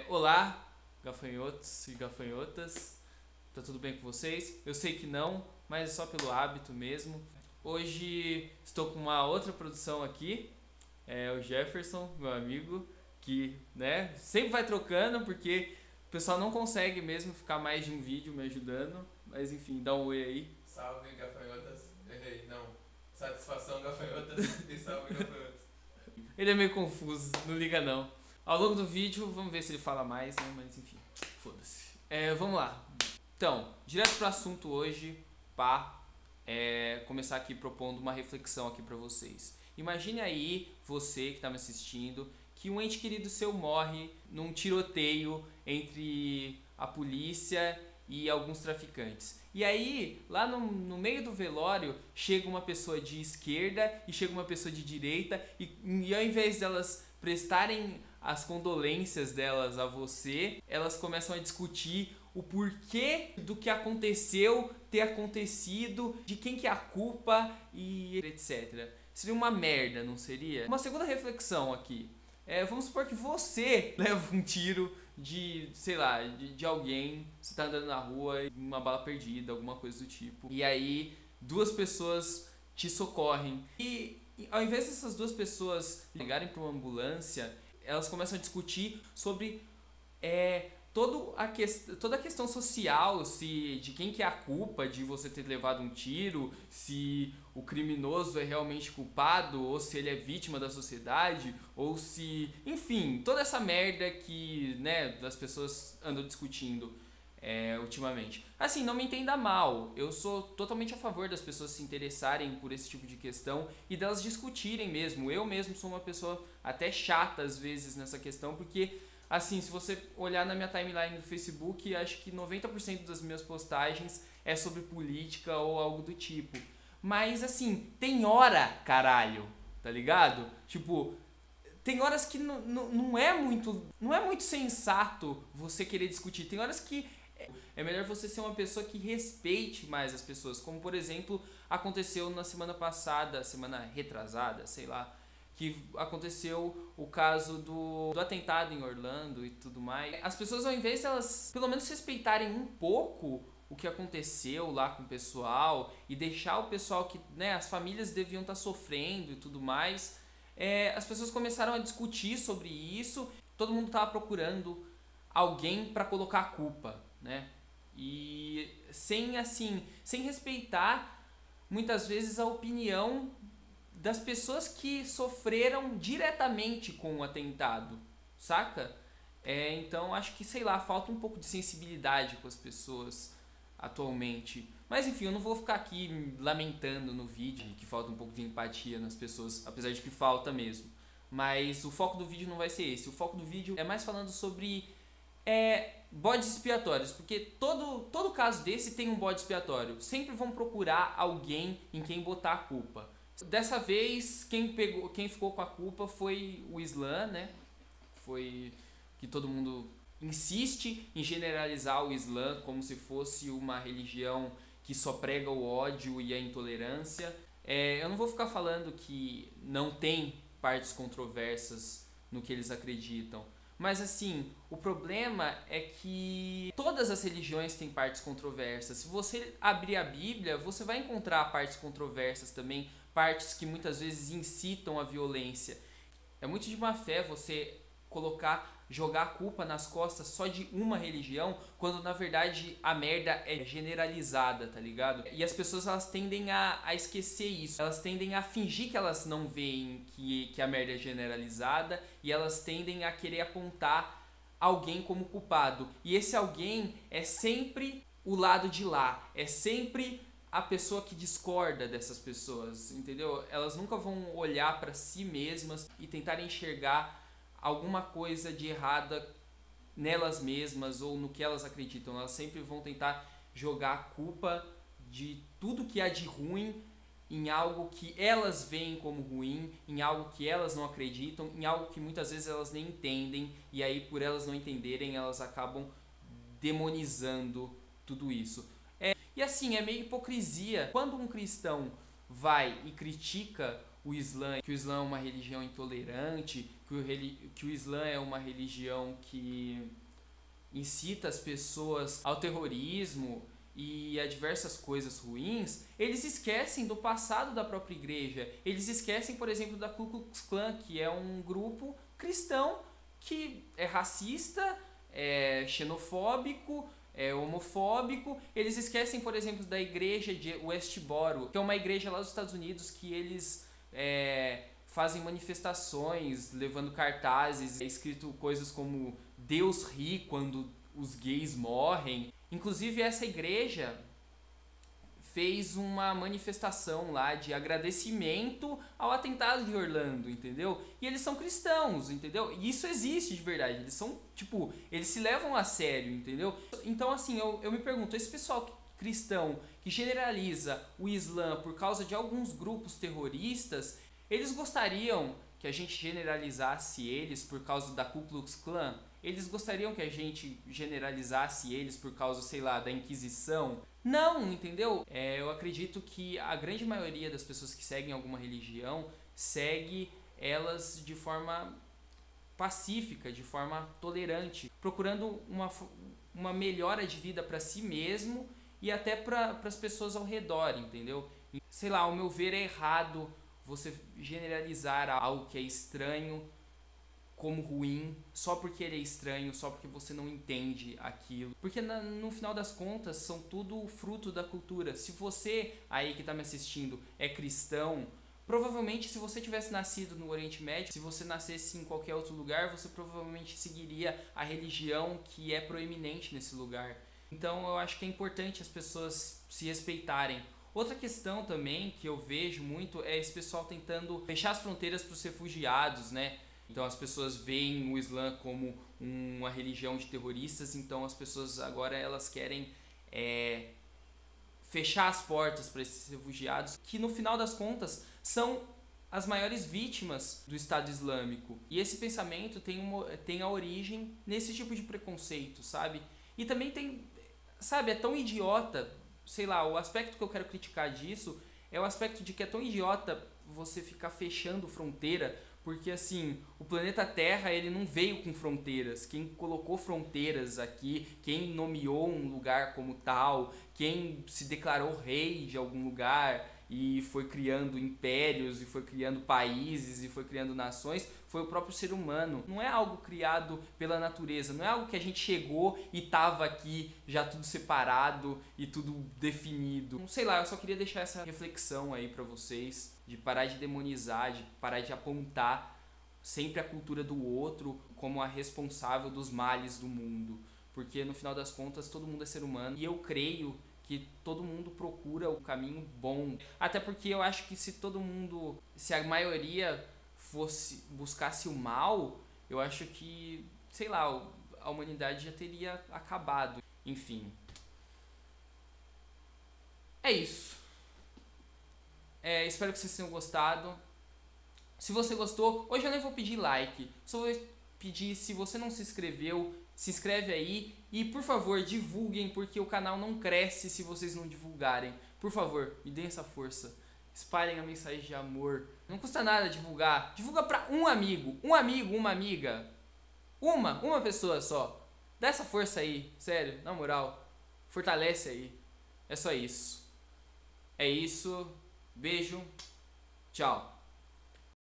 Olá, gafanhotos e gafanhotas, tá tudo bem com vocês? Eu sei que não, mas é só pelo hábito mesmo. Hoje estou com uma outra produção aqui, o Jefferson, meu amigo, que sempre vai trocando porque o pessoal não consegue mesmo ficar mais de um vídeo me ajudando, mas enfim, dá um oi aí. Salve gafanhotas, errei, não. Satisfação gafanhotas e salve gafanhotas. Ele é meio confuso, não liga não. Ao longo do vídeo, vamos ver se ele fala mais, né? Mas enfim, foda-se. Vamos lá. Então, direto pro assunto hoje, começar aqui propondo uma reflexão aqui pra vocês. Imagine aí, você que tá me assistindo, que um ente querido seu morre num tiroteio entre a polícia e alguns traficantes. E aí, lá no meio do velório, chega uma pessoa de esquerda e chega uma pessoa de direita e ao invés delas prestarem as condolências delas a você, elas começam a discutir o porquê do que aconteceu ter acontecido, de quem que é a culpa e etc. Seria uma merda, não seria? Uma segunda reflexão aqui. Vamos supor que você leva um tiro de, sei lá, de alguém, você tá andando na rua e uma bala perdida, alguma coisa do tipo. E aí, duas pessoas te socorrem. E ao invés dessas duas pessoas ligarem para uma ambulância, elas começam a discutir sobre toda a questão social, se de quem que é a culpa de você ter levado um tiro, se o criminoso é realmente culpado, ou se ele é vítima da sociedade, ou se... Enfim, toda essa merda que as pessoas andam discutindo ultimamente. Assim, não me entenda mal, eu sou totalmente a favor das pessoas se interessarem por esse tipo de questão e delas discutirem mesmo. Eu mesmo sou uma pessoa até chata às vezes nessa questão, porque assim, se você olhar na minha timeline do Facebook, acho que 90% das minhas postagens é sobre política ou algo do tipo. Mas assim, tem hora, caralho, tá ligado? Tipo, tem horas que não é muito sensato você querer discutir. Tem horas que é melhor você ser uma pessoa que respeite mais as pessoas. Como, por exemplo, aconteceu na semana passada, semana retrasada, sei lá, que aconteceu o caso do atentado em Orlando e tudo mais. As pessoas, ao invés de elas pelo menos respeitarem um pouco o que aconteceu lá com o pessoal e deixar o pessoal que, as famílias deviam estar sofrendo e tudo mais, as pessoas começaram a discutir sobre isso. Todo mundo estava procurando alguém para colocar a culpa, né? E sem respeitar muitas vezes a opinião das pessoas que sofreram diretamente com o atentado, saca? Então acho que, sei lá, falta um pouco de sensibilidade com as pessoas atualmente. Mas enfim, eu não vou ficar aqui lamentando no vídeo que falta um pouco de empatia nas pessoas, apesar de que falta mesmo. Mas o foco do vídeo não vai ser esse. O foco do vídeo é mais falando sobre bodes expiatórios, porque todo caso desse tem um bode expiatório. Sempre vão procurar alguém em quem botar a culpa. Dessa vez, quem ficou com a culpa foi o Islã, né? Foi que todo mundo insiste em generalizar o Islã como se fosse uma religião que só prega o ódio e a intolerância. Eu não vou ficar falando que não tem partes controversas no que eles acreditam, mas assim, o problema é que todas as religiões têm partes controversas. Se você abrir a Bíblia, você vai encontrar partes controversas também, partes que muitas vezes incitam a violência. É muito de má fé você jogar a culpa nas costas só de uma religião, quando na verdade a merda é generalizada, tá ligado? E as pessoas, elas tendem a esquecer isso, elas tendem a fingir que elas não veem que a merda é generalizada, e elas tendem a querer apontar alguém como culpado, e esse alguém é sempre o lado de lá, é sempre a pessoa que discorda dessas pessoas, entendeu? Elas nunca vão olhar pra si mesmas e tentar enxergar alguma coisa de errada nelas mesmas ou no que elas acreditam. Elas sempre vão tentar jogar a culpa de tudo que há de ruim em algo que elas veem como ruim, em algo que elas não acreditam, em algo que muitas vezes elas nem entendem, e aí por elas não entenderem, elas acabam demonizando tudo isso. E assim, é meio hipocrisia. Quando um cristão vai e critica o Islã, que o Islã é uma religião intolerante, que o Islã é uma religião que incita as pessoas ao terrorismo e a diversas coisas ruins, eles esquecem do passado da própria igreja. Eles esquecem, por exemplo, da Ku Klux Klan, que é um grupo cristão que é racista, é xenofóbico, é homofóbico. Eles esquecem, por exemplo, da igreja de Westboro, que é uma igreja lá dos Estados Unidos que eles fazem manifestações, levando cartazes, escrito coisas como Deus ri quando os gays morrem. Inclusive essa igreja fez uma manifestação lá de agradecimento ao atentado de Orlando, entendeu? E eles são cristãos, entendeu? E isso existe de verdade, eles são, tipo, eles se levam a sério, entendeu? Então assim, eu me pergunto, esse pessoal cristão que generaliza o Islã por causa de alguns grupos terroristas, eles gostariam que a gente generalizasse eles por causa da Ku Klux Klan? Eles gostariam que a gente generalizasse eles por causa, sei lá, da Inquisição? Não, entendeu? Eu acredito que a grande maioria das pessoas que seguem alguma religião segue elas de forma pacífica, de forma tolerante, procurando uma melhora de vida para si mesmo e até para as pessoas ao redor, entendeu? Sei lá, ao meu ver é errado você generalizar algo que é estranho como ruim, só porque ele é estranho, só porque você não entende aquilo. Porque no final das contas, são tudo fruto da cultura. Se você aí que está me assistindo é cristão, provavelmente se você tivesse nascido no Oriente Médio, se você nascesse em qualquer outro lugar, você provavelmente seguiria a religião que é proeminente nesse lugar. Então eu acho que é importante as pessoas se respeitarem. Outra questão também que eu vejo muito é esse pessoal tentando fechar as fronteiras para os refugiados, né? Então as pessoas veem o Islã como uma religião de terroristas, então as pessoas agora elas querem fechar as portas para esses refugiados, que no final das contas são as maiores vítimas do Estado Islâmico. E esse pensamento tem a origem nesse tipo de preconceito, sabe? E também tem, sabe, é tão idiota, sei lá, o aspecto que eu quero criticar disso é o aspecto de que é tão idiota você ficar fechando fronteira. Porque assim, o planeta Terra ele não veio com fronteiras. Quem colocou fronteiras aqui, quem nomeou um lugar como tal, quem se declarou rei de algum lugar e foi criando impérios, e foi criando países, e foi criando nações, foi o próprio ser humano. Não é algo criado pela natureza, não é algo que a gente chegou e tava aqui já tudo separado e tudo definido. Não sei lá, eu só queria deixar essa reflexão aí pra vocês, de parar de demonizar, de parar de apontar sempre a cultura do outro como a responsável dos males do mundo. Porque no final das contas todo mundo é ser humano e eu creio que todo mundo procura o caminho bom. Até porque eu acho que se a maioria buscasse o mal, eu acho que, sei lá, a humanidade já teria acabado. Enfim. É isso. Espero que vocês tenham gostado. Se você gostou, hoje eu nem vou pedir like. Só vou pedir, se você não se inscreveu, se inscreve aí. E por favor, divulguem, porque o canal não cresce se vocês não divulgarem. Por favor, me deem essa força. Espalhem a mensagem de amor. Não custa nada divulgar. Divulga pra um amigo, uma amiga. Uma pessoa só. Dá essa força aí, sério, na moral. Fortalece aí. É só isso. É isso. Beijo. Tchau.